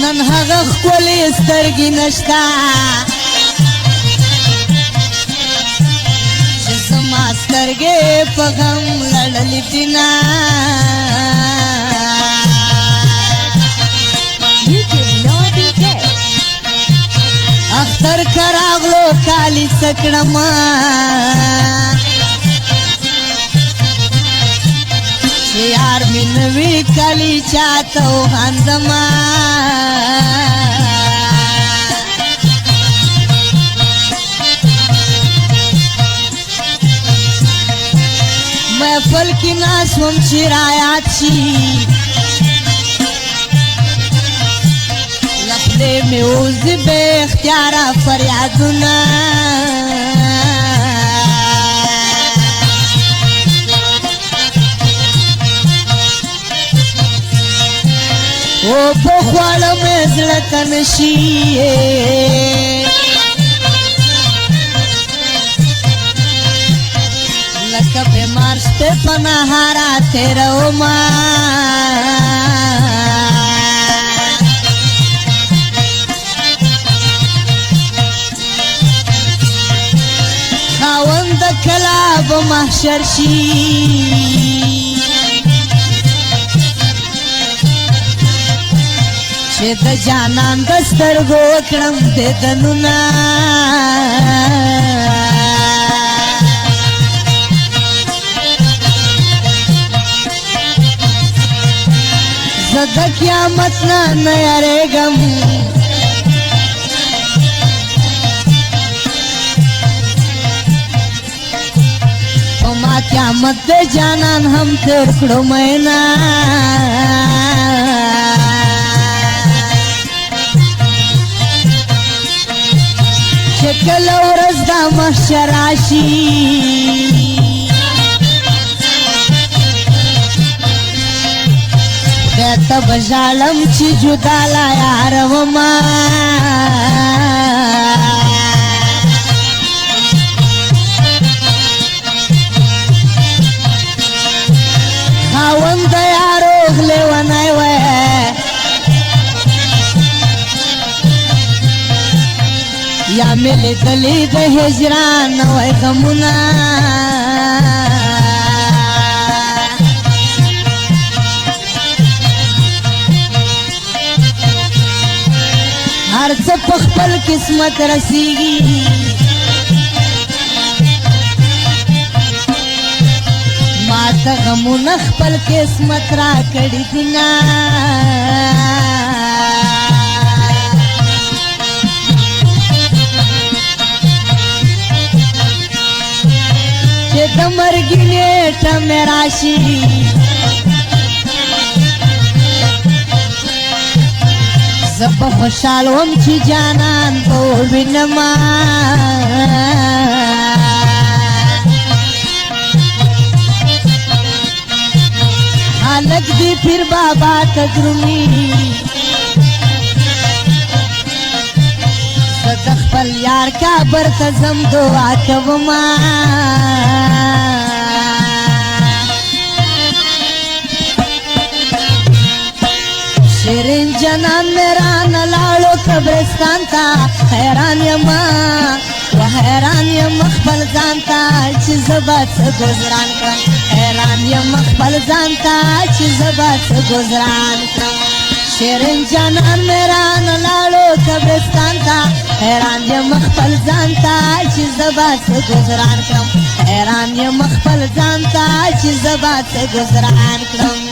نن هغه ښکلې سترګې نشته چې زما سترګې په غم لړلې دینه اختر کراغلو کالی سکړما چې یار مې نوی کالی چاته وخاندما محفل کې ناس وم چې رایات شي لخدې مې اوزي بې اختیاره فریادونه او په خواړه مې زړه تن شي لکه بیمار شپې په نهاره تېرومه خاوند کله به محشر شي چې د جانان د سترګو کړم دیدنونه زه د قیامت نه یریږم په ما قیامت د جانان هم تېر کړو مینا چې کله ورځ د محشر راشي خدای ته به ژاړم چې جدا لا یار وما خاوند د یارو غلیونی وی یا مې لیدلي د هجران وی غمونه هر څه په خپل قسمت رسیږي ما ته غمونه خپل قسمت را کړي دي نه چې د مرګ نیټه مې راشي زه به خوشحال وم چې جانان به ووینما هلک دی پیر بابا ته درومي زه د خپل یار کابر ته ځم دعا کومه شیرین جنان میرا نلاړو قبرستان تا حیران یما و حیران یم خپل ځان ته چې زه به څه ګذران کړم حیران یم خپل ځان ته چې زه به څه ګذران کړم شیرین جنان میرا نلاړو قبرستان تا حیران یم خپل ځان ته چې زه به څه ګذران کړم حیران یم خپل ځان ته چې زه به څه ګذران کړم